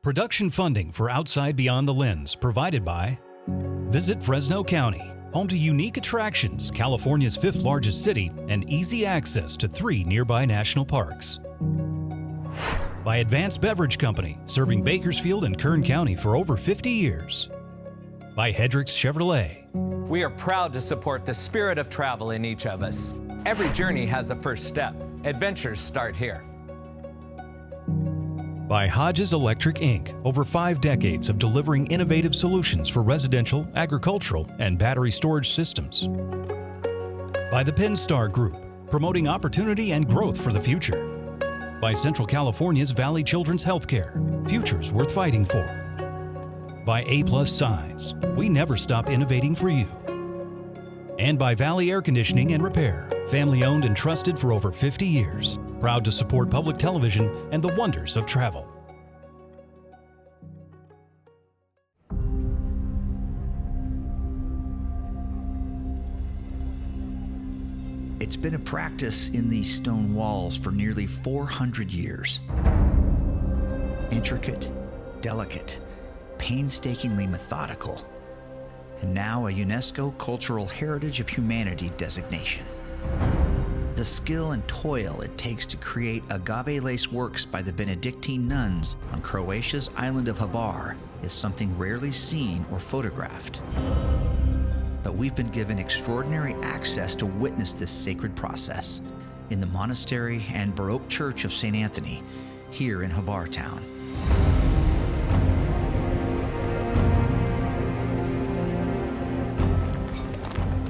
Production funding for Outside Beyond the Lens provided by Visit Fresno County, home to unique attractions, California's 5th largest city, and easy access to 3 nearby national parks. By Advanced Beverage Company, serving Bakersfield and Kern County for over 50 years. By Hedricks Chevrolet. We are proud to support the spirit of travel in each of us. Every journey has a first step. Adventures start here. By Hodges Electric Inc., over 5 decades of delivering innovative solutions for residential, agricultural, and battery storage systems. By the Pinstar Group, promoting opportunity and growth for the future. By Central California's Valley Children's Healthcare, futures worth fighting for. By A+ Signs, we never stop innovating for you. And by Valley Air Conditioning and Repair, family owned and trusted for over 50 years. Proud to support public television and the wonders of travel. It's been a practice in these stone walls for nearly 400 years. Intricate, delicate, painstakingly methodical, and now a UNESCO Cultural Heritage of Humanity designation. The skill and toil it takes to create agave lace works by the Benedictine Nuns on Croatia's island of Hvar is something rarely seen or photographed. But we've been given extraordinary access to witness this sacred process in the monastery and Baroque Church of St. Anthony here in Hvar town.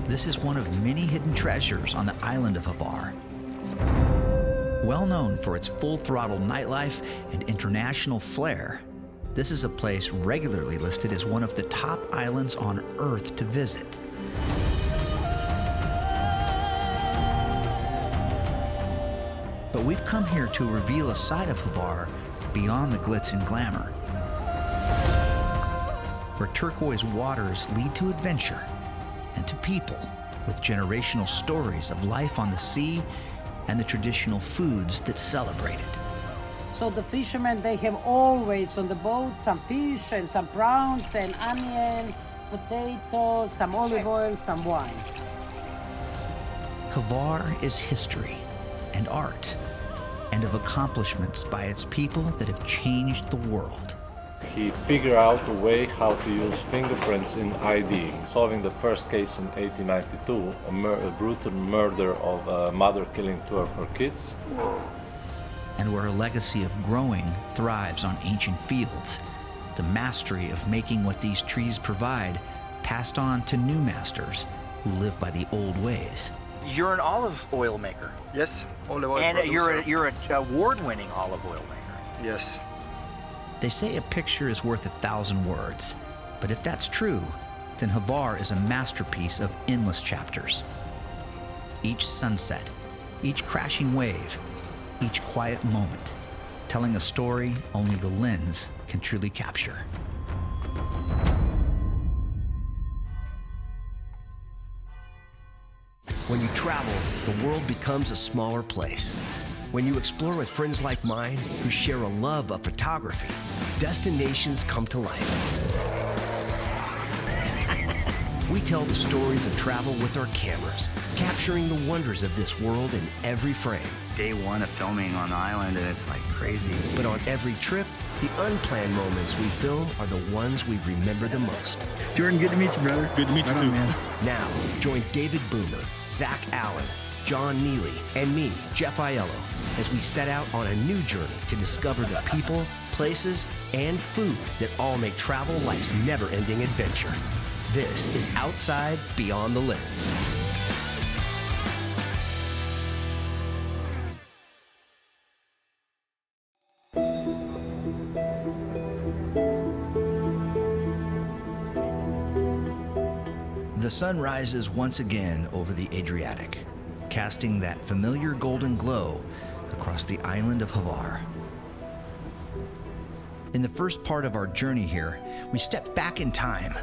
This is one of many hidden treasures on the island of Hvar. Well known for its full-throttle nightlife and international flair, this is a place regularly listed as one of the top islands on Earth to visit. But we've come here to reveal a side of Hvar beyond the glitz and glamour, where turquoise waters lead to adventure and to people with generational stories of life on the sea and the traditional foods that celebrate it. So the fishermen, they have always on the boat some fish and some prawns and onion, potatoes, some olive oil, some wine. Hvar is history and art and of accomplishments by its people that have changed the world. He figured out a way how to use fingerprints in IDing, solving the first case in 1892, a brutal murder of a mother killing 2 of her kids. And where a legacy of growing thrives on ancient fields, the mastery of making what these trees provide passed on to new masters who live by the old ways. You're an olive oil maker. Yes, olive oil And producer. you're an award-winning olive oil maker. Yes. They say a picture is worth 1,000 words, but if that's true, then Hvar is a masterpiece of endless chapters. Each sunset, each crashing wave, each quiet moment, telling a story only the lens can truly capture. When you travel, the world becomes a smaller place. When you explore with friends like mine who share a love of photography, destinations come to life. We tell the stories of travel with our cameras, capturing the wonders of this world in every frame. Day one of filming on the island, and it's like crazy. But on every trip, the unplanned moments we film are the ones we remember the most. Jordan, good to meet you, brother. Good to meet you too. Now, join David Boomer, Zach Allen, John Neely, and me, Jeff Aiello, as we set out on a new journey to discover the people, places, and food that all make travel life's never-ending adventure. This is Outside Beyond the Lens. The sun rises once again over the Adriatic, casting that familiar golden glow across the island of Hvar. In the first part of our journey here, we stepped back in time,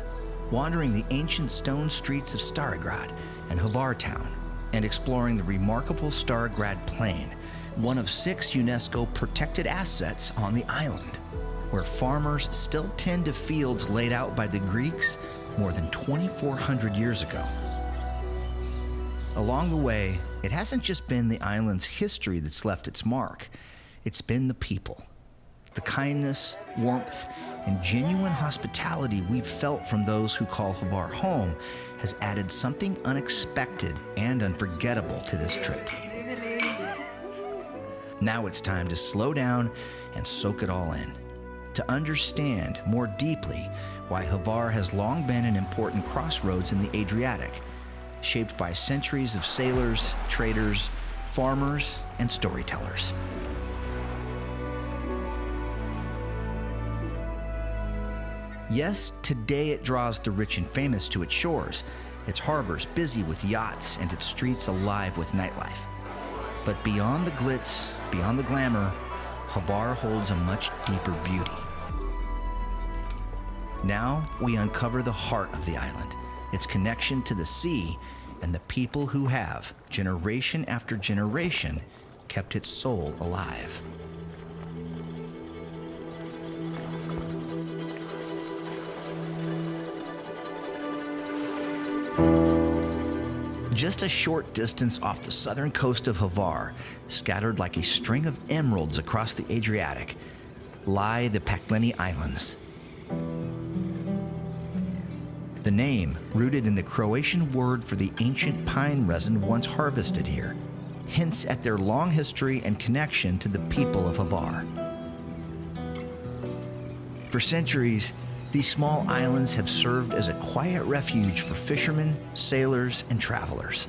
wandering the ancient stone streets of Starigrad and Hvar town, and exploring the remarkable Starigrad Plain, one of 6 UNESCO protected assets on the island. where farmers still tend to fields laid out by the Greeks more than 2,400 years ago. Along the way, it hasn't just been the island's history that's left its mark. It's been the people. The kindness, warmth, and genuine hospitality we've felt from those who call Hvar home has added something unexpected and unforgettable to this trip. Now it's time to slow down and soak it all in, to understand more deeply why Hvar has long been an important crossroads in the Adriatic, shaped by centuries of sailors, traders, farmers, and storytellers. Yes, today it draws the rich and famous to its shores, its harbors busy with yachts and its streets alive with nightlife. But beyond the glitz, beyond the glamour, Hvar holds a much deeper beauty. Now we uncover the heart of the island, its connection to the sea, and the people who have, generation after generation, kept its soul alive. Just a short distance off the southern coast of Hvar, scattered like a string of emeralds across the Adriatic, lie the Pakleni Islands. The name, rooted in the Croatian word for the ancient pine resin once harvested here, hints at their long history and connection to the people of Hvar. For centuries, these small islands have served as a quiet refuge for fishermen, sailors, and travelers.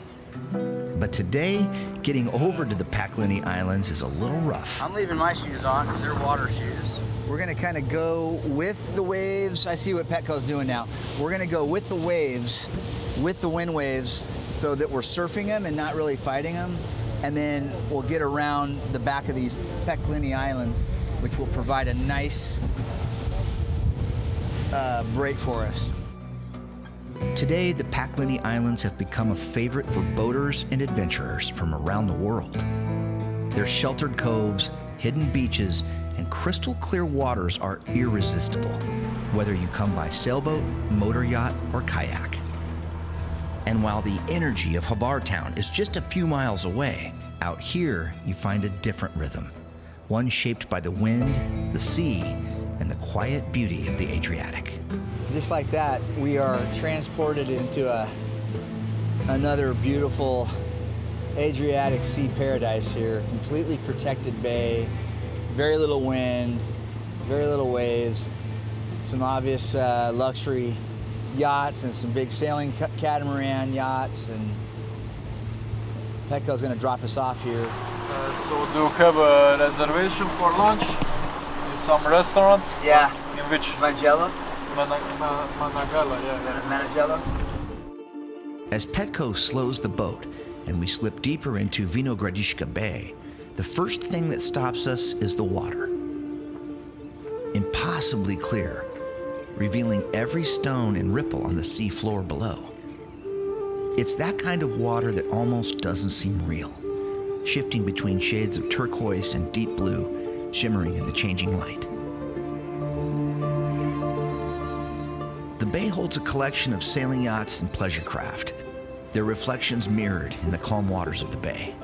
But today, getting over to the Pakleni Islands is a little rough. I'm leaving my shoes on because they're water shoes. We're gonna kind of go with the waves. I see what Petco's doing now. We're gonna go with the waves, with the wind waves, so that we're surfing them and not really fighting them. And then we'll get around the back of these Pakleni Islands, which will provide a nice break for us. Today, the Pakleni Islands have become a favorite for boaters and adventurers from around the world. Their sheltered coves, hidden beaches, and crystal clear waters are irresistible, whether you come by sailboat, motor yacht, or kayak. And while the energy of Hvar town is just a few miles away, out here you find a different rhythm, one shaped by the wind, the sea, and the quiet beauty of the Adriatic. Just like that, we are transported into another beautiful Adriatic Sea paradise here. Completely protected bay, very little wind, very little waves, some obvious luxury yachts and some big sailing catamaran yachts. And Petco's gonna drop us off here. So do you have a reservation for lunch in some restaurant? Yeah. In which? Mangello? Managala, yeah. Mangello? As Petco slows the boat and we slip deeper into Vinogradishka Bay, the first thing that stops us is the water. Impossibly clear, revealing every stone and ripple on the sea floor below. It's that kind of water that almost doesn't seem real, shifting between shades of turquoise and deep blue, shimmering in the changing light. The bay holds a collection of sailing yachts and pleasure craft, their reflections mirrored in the calm waters of the bay.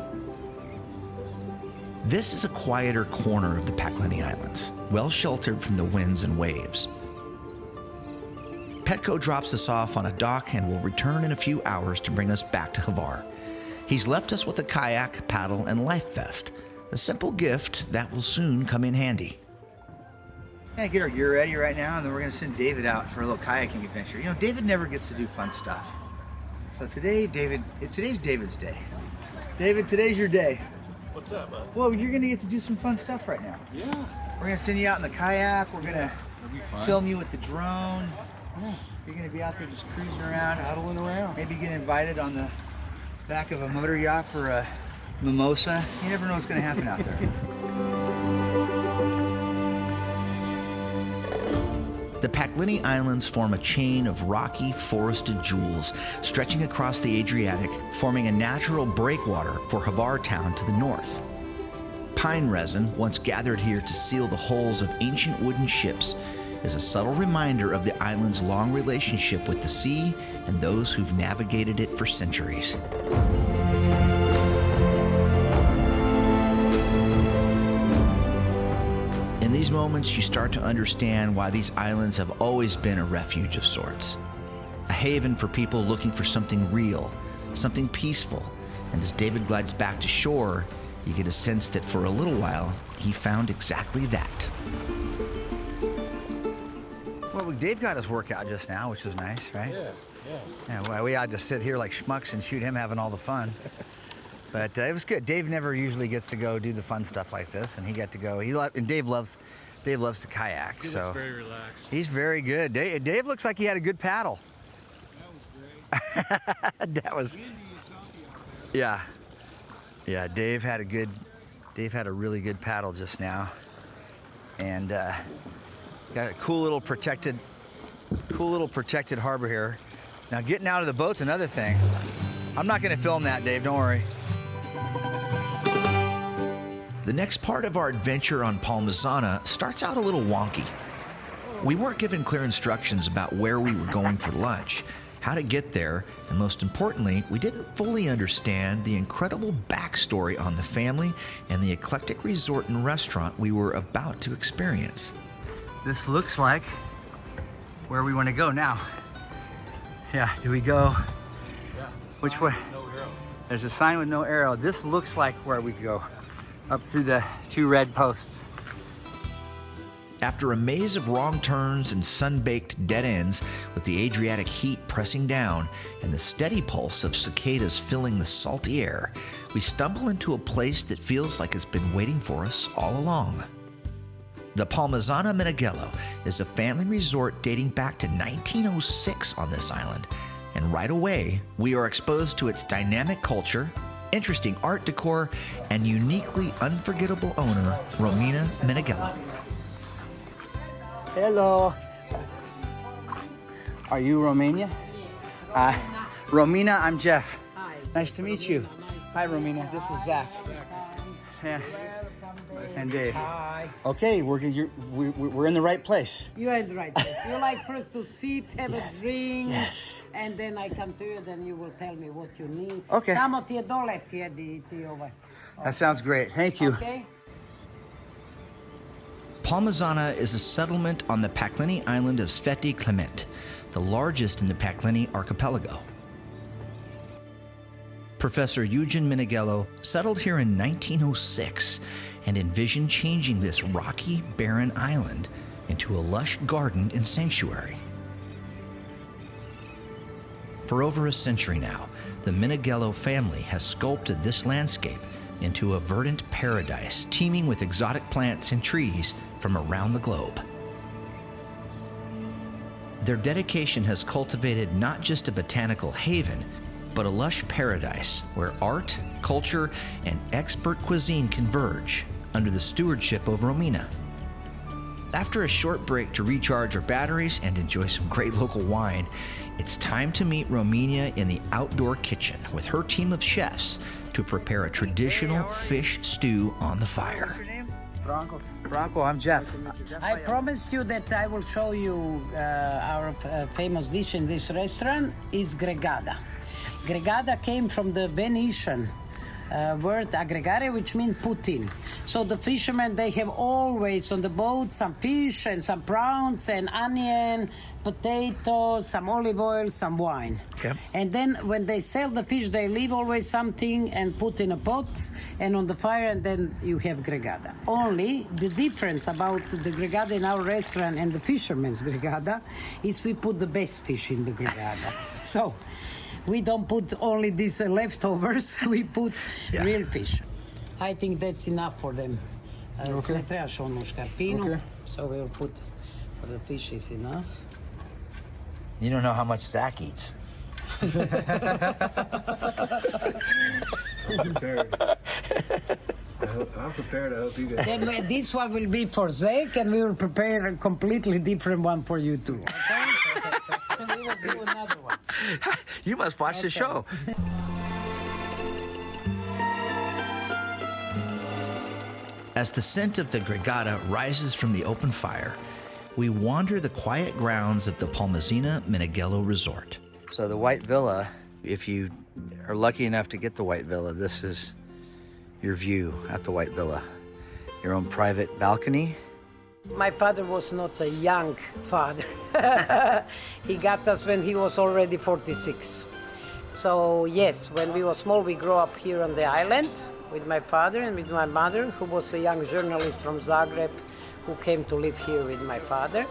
This is a quieter corner of the Pakleni Islands, well sheltered from the winds and waves. Petco drops us off on a dock and will return in a few hours to bring us back to Hvar. He's left us with a kayak, paddle, and life vest, a simple gift that will soon come in handy. We're gonna get our gear ready right now, and then we're gonna send David out for a little kayaking adventure. You know, David never gets to do fun stuff. So today, today's David's day. David, today's your day. What's up, bud? Well, you're gonna get to do some fun stuff right now. Yeah. We're gonna send you out in the kayak. We're gonna film you with the drone. Yeah. You're gonna be out there just cruising around, Paddling around. maybe get invited on the back of a motor yacht for a mimosa. You never know what's gonna happen out there. The Pakleni Islands form a chain of rocky, forested jewels stretching across the Adriatic, forming a natural breakwater for Hvar town to the north. Pine resin, once gathered here to seal the hulls of ancient wooden ships, is a subtle reminder of the island's long relationship with the sea and those who've navigated it for centuries. In these moments, you start to understand why these islands have always been a refuge of sorts. A haven for people looking for something real, something peaceful. And as David glides back to shore, you get a sense that for a little while, he found exactly that. Well, Dave got his workout just now, which was nice, right? Yeah, well, we had to sit here like schmucks and shoot him having all the fun. But it was good. Dave never usually gets to go do the fun stuff like this, and he got to go. And Dave loves to kayak. He looks very relaxed. He's very good. Dave looks like he had a good paddle. That was great. Yeah. Dave had a really good paddle just now, and got a cool little protected harbor here. Now getting out of the boat's another thing. I'm not going to film that, Dave. Don't worry. The next part of our adventure on Palmižana starts out a little wonky. We weren't given clear instructions about where we were going for lunch, how to get there, and most importantly, we didn't fully understand the incredible backstory on the family and the eclectic resort and restaurant we were about to experience. This looks like where we want to go now. Yeah, do we go? Yeah. Which way? No arrow. There's a sign with no arrow. This looks like where we go, up through the 2 red posts. After a maze of wrong turns and sun-baked dead ends, with the Adriatic heat pressing down and the steady pulse of cicadas filling the salty air, we stumble into a place that feels like it's been waiting for us all along. The Palmižana Meneghello is a family resort dating back to 1906 on this island, and right away, we are exposed to its dynamic culture, interesting art decor, and uniquely unforgettable owner, Romina Meneghello. Hello. Are you Romania? Romina, I'm Jeff. Hi. Nice to meet you. Hi, Romina. This is Zach. Yeah. And Dave. Hi. Okay, we're in the right place. You are in the right place. You like first to sit, have a drink, Yes. and then I come to you, then you will tell me what you need. Okay. Tamo ti je dole, sjedi ti ovaj. That sounds great. Thank you. Okay? Palmižana is a settlement on the Pakleni island of Sveti Clement, the largest in the Pakleni archipelago. Professor Eugen Meneghello settled here in 1906 and envisioned changing this rocky, barren island into a lush garden and sanctuary. For over a century now, the Meneghello family has sculpted this landscape into a verdant paradise teeming with exotic plants and trees from around the globe. Their dedication has cultivated not just a botanical haven, but a lush paradise where art, culture, and expert cuisine converge under the stewardship of Romina. After a short break to recharge our batteries and enjoy some great local wine, it's time to meet Romina in the outdoor kitchen with her team of chefs to prepare a traditional fish stew on the fire. What's your name? Branko, I'm Jeff. I promise you that I will show you our famous dish in this restaurant is gregada. Gregada came from the Venetian word aggregare, which means put in. So the fishermen, they have always on the boat some fish and some prawns and onion, potatoes, some olive oil, some wine. Okay. And then when they sell the fish, they leave always something and put in a pot and on the fire, and then you have gregada. Only the difference about the gregada in our restaurant and the fisherman's gregada is we put the best fish in the gregada. So we don't put only these leftovers, we put real fish. I think that's enough for them. Okay. So we'll put, for the fish is enough. You don't know how much Zach eats. I'm prepared. I'm prepared. I hope you guys. Then this one will be for Zach, and we will prepare a completely different one for you too. Okay? We will do another one. You must watch the show. As the scent of the gregada rises from the open fire, we wander the quiet grounds of the Palmižana Meneghello Resort. So the White Villa, if you are lucky enough to get the White Villa, this is your view at the White Villa. Your own private balcony. My father was not a young father. He got us when he was already 46. So yes, when we were small, we grew up here on the island with my father and with my mother, who was a young journalist from Zagreb, who came to live here with my father,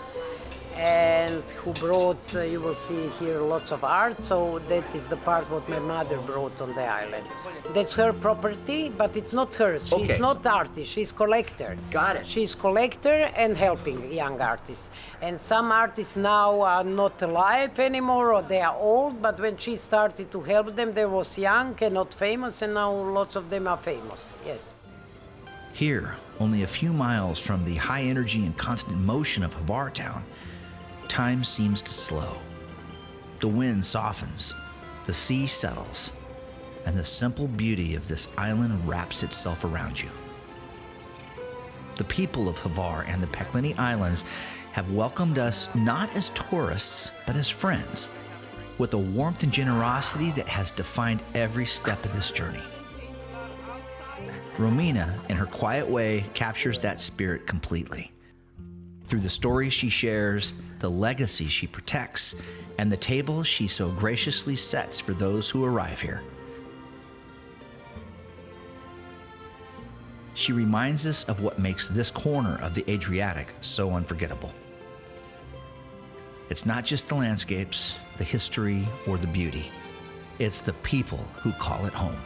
and who brought, you will see here, lots of art. So that is the part what my mother brought on the island. That's her property, but it's not hers. She's not artist, she's collector. Got it. She's collector and helping young artists. And some artists now are not alive anymore, or they are old, but when she started to help them, they was young and not famous, and now lots of them are famous, yes. Here, only a few miles from the high energy and constant motion of Hvar town, time seems to slow. The wind softens, the sea settles, and the simple beauty of this island wraps itself around you. The people of Hvar and the Pakleni Islands have welcomed us not as tourists, but as friends, with a warmth and generosity that has defined every step of this journey. Romina, in her quiet way, captures that spirit completely. Through the stories she shares, the legacy she protects, and the table she so graciously sets for those who arrive here. She reminds us of what makes this corner of the Adriatic so unforgettable. It's not just the landscapes, the history, or the beauty. It's the people who call it home.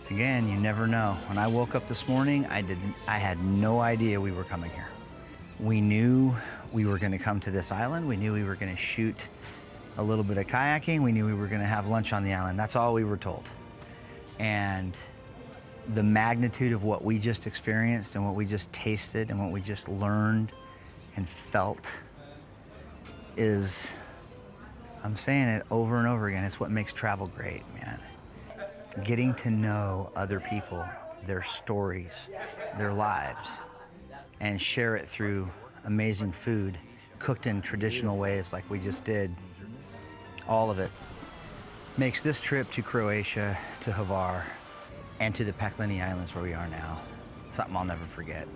Again, you never know. When I woke up this morning, I had no idea we were coming here. We knew we were going to come to this island. We knew we were going to shoot a little bit of kayaking. We knew we were going to have lunch on the island. That's all we were told. And the magnitude of what we just experienced and what we just tasted and what we just learned and felt is, I'm saying it over and over again, it's what makes travel great, man. Getting to know other people, their stories, their lives, and share it through amazing food, cooked in traditional ways like we just did. All of it makes this trip to Croatia, to Hvar, and to the Pakleni Islands where we are now something I'll never forget.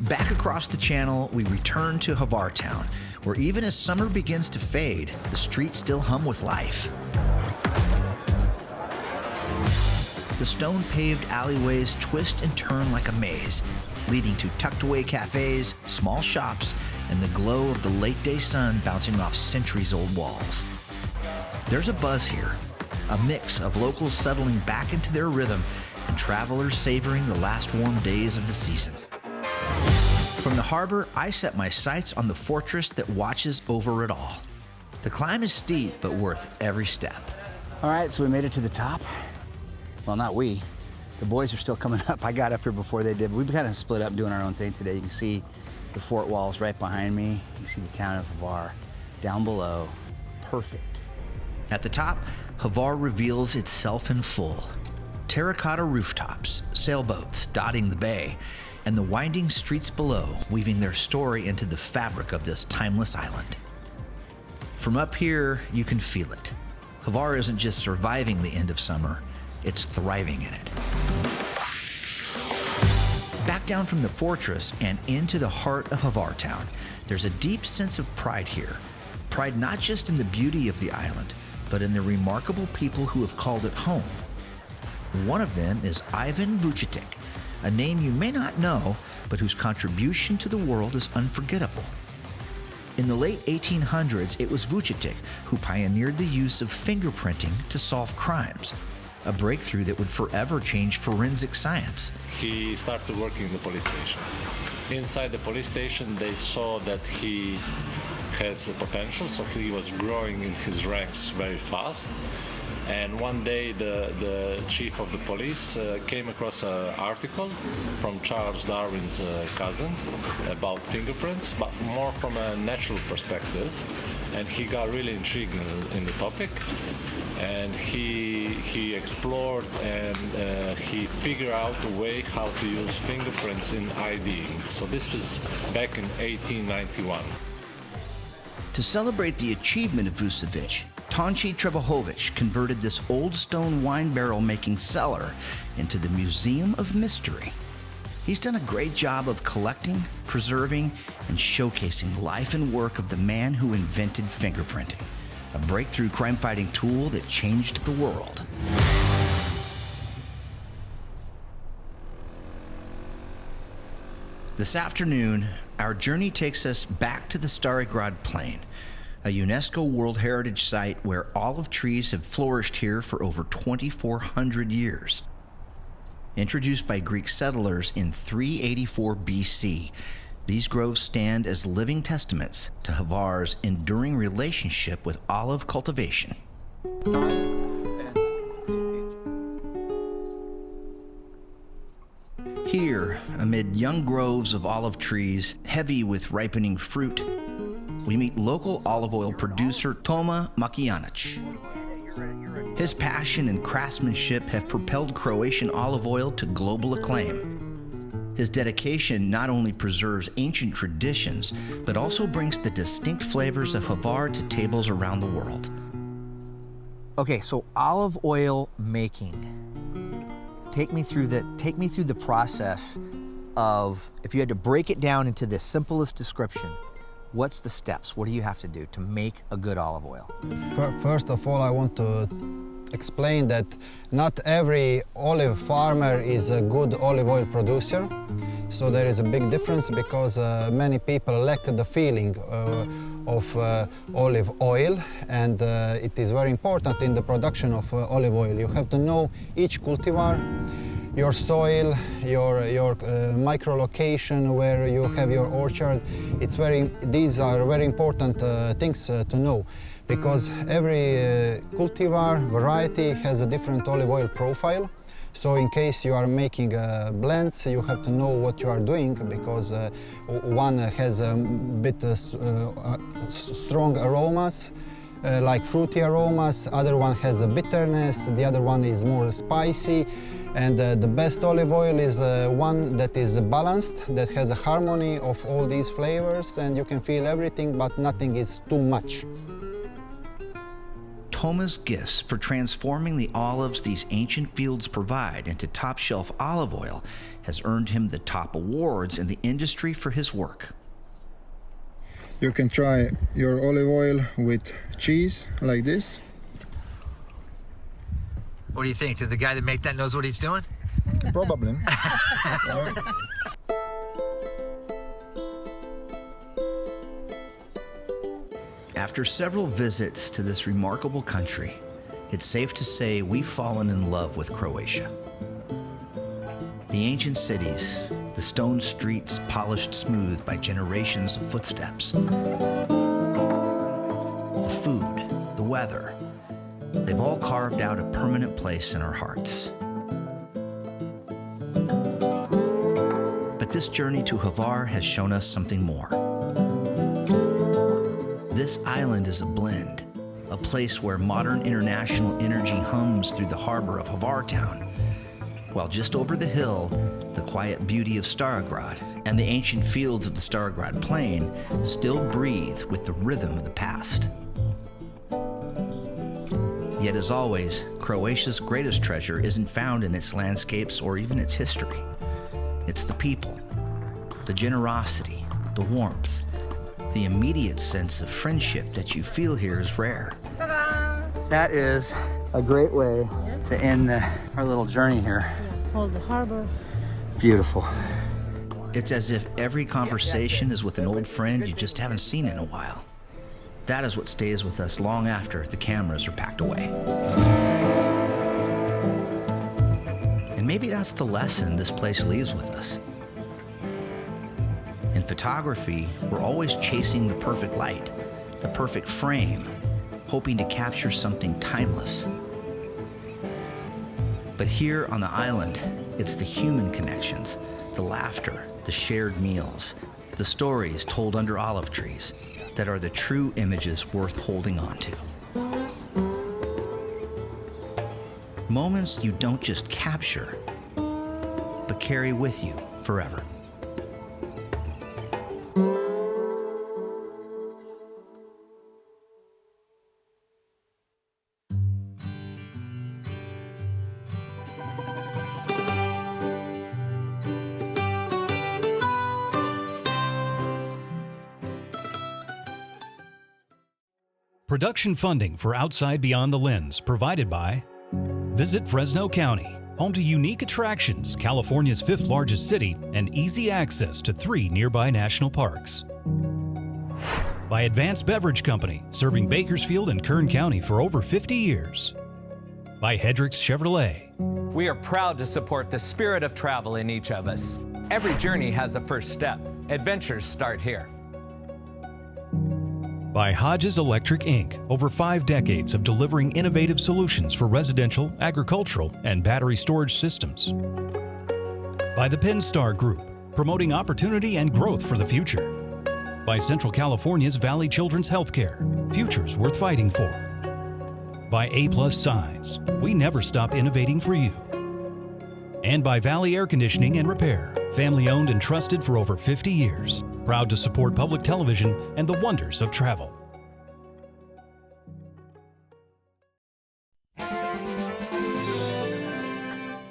Back across the channel, we return to Hvar town, where even as summer begins to fade, the streets still hum with life. The stone-paved alleyways twist and turn like a maze, leading to tucked-away cafes, small shops, and the glow of the late-day sun bouncing off centuries-old walls. There's a buzz here, a mix of locals settling back into their rhythm and travelers savoring the last warm days of the season. From the harbor, I set my sights on the fortress that watches over it all. The climb is steep, but worth every step. All right, so we made it to the top. Well, not we. The boys are still coming up. I got up here before they did. We've kind of split up doing our own thing today. You can see the fort walls right behind me. You can see the town of Hvar down below. Perfect. At the top, Hvar reveals itself in full. Terracotta rooftops, sailboats dotting the bay, and the winding streets below weaving their story into the fabric of this timeless island. From up here, you can feel it. Hvar isn't just surviving the end of summer, it's thriving in it. Back down from the fortress and into the heart of Hvar town, there's a deep sense of pride here. Pride not just in the beauty of the island, but in the remarkable people who have called it home. One of them is Ivan Vucetic, a name you may not know, but whose contribution to the world is unforgettable. In the late 1800s, it was Vucetic who pioneered the use of fingerprinting to solve crimes, a breakthrough that would forever change forensic science. He started working in the police station. Inside the police station, they saw that he has potential, so he was growing in his ranks very fast. And one day the chief of the police came across an article from Charles Darwin's cousin about fingerprints, but more from a natural perspective. And he got really intrigued in the topic. And he explored and he figured out a way how to use fingerprints in IDing. So this was back in 1891. To celebrate the achievement of Vucevic, Tonči Trebohovic converted this old stone wine barrel making cellar into the Museum of Mystery. He's done a great job of collecting, preserving, and showcasing the life and work of the man who invented fingerprinting, a breakthrough crime-fighting tool that changed the world. This afternoon, our journey takes us back to the Stari Grad Plain, a UNESCO World Heritage Site where olive trees have flourished here for over 2,400 years. Introduced by Greek settlers in 384 BC, these groves stand as living testaments to Hvar's enduring relationship with olive cultivation. Here, amid young groves of olive trees heavy with ripening fruit, we meet local olive oil producer Toma Makijanic. His passion and craftsmanship have propelled Croatian olive oil to global acclaim. His dedication not only preserves ancient traditions, but also brings the distinct flavors of Hvar to tables around the world. Okay, so olive oil making. Take me through the process of, if you had to break it down into the simplest description, what's the steps? What do you have to do to make a good olive oil? First of all, I want to explain that not every olive farmer is a good olive oil producer. So there is a big difference because many people lack the feeling of olive oil, and it is very important in the production of olive oil. You have to know each cultivar, your soil, your micro-location where you have your orchard. These are very important things to know, because every cultivar variety has a different olive oil profile. So in case you are making blends, you have to know what you are doing, because one has a bit strong aromas, like fruity aromas, other one has a bitterness, the other one is more spicy. And the best olive oil is one that is balanced, that has a harmony of all these flavors, and you can feel everything, but nothing is too much. Toma's gifts for transforming the olives these ancient fields provide into top-shelf olive oil has earned him the top awards in the industry for his work. You can try your olive oil with cheese, like this. What do you think? Did the guy that made that knows what he's doing? Probably. After several visits to this remarkable country, it's safe to say we've fallen in love with Croatia. The ancient cities, the stone streets polished smooth by generations of footsteps, the food, the weather, they've all carved out a permanent place in our hearts. But this journey to Hvar has shown us something more. This island is a blend, a place where modern international energy hums through the harbor of Hvar town, while just over the hill, the quiet beauty of Stari Grad and the ancient fields of the Stari Grad Plain still breathe with the rhythm of the past. Yet as always, Croatia's greatest treasure isn't found in its landscapes or even its history. It's the people, the generosity, the warmth. The immediate sense of friendship that you feel here is rare. That is a great way to end our little journey here. Yeah, all the harbor. Beautiful. It's as if every conversation is with an old friend you just haven't seen in a while. That is what stays with us long after the cameras are packed away. And maybe that's the lesson this place leaves with us. In photography, we're always chasing the perfect light, the perfect frame, hoping to capture something timeless. But here on the island, it's the human connections, the laughter, the shared meals, the stories told under olive trees that are the true images worth holding on to. Moments you don't just capture, but carry with you forever. Production funding for Outside Beyond the Lens provided by Visit Fresno County, home to unique attractions, California's 5th largest city, and easy access to 3 nearby national parks. By Advanced Beverage Company, serving Bakersfield and Kern County for over 50 years. By Hedrick's Chevrolet. We are proud to support the spirit of travel in each of us. Every journey has a first step. Adventures start here. By Hodges Electric Inc., over 5 decades of delivering innovative solutions for residential, agricultural, and battery storage systems. By the Pinstar Group, promoting opportunity and growth for the future. By Central California's Valley Children's Healthcare, futures worth fighting for. By A+ Signs, we never stop innovating for you. And by Valley Air Conditioning and Repair, family owned and trusted for over 50 years. Proud to support public television and the wonders of travel.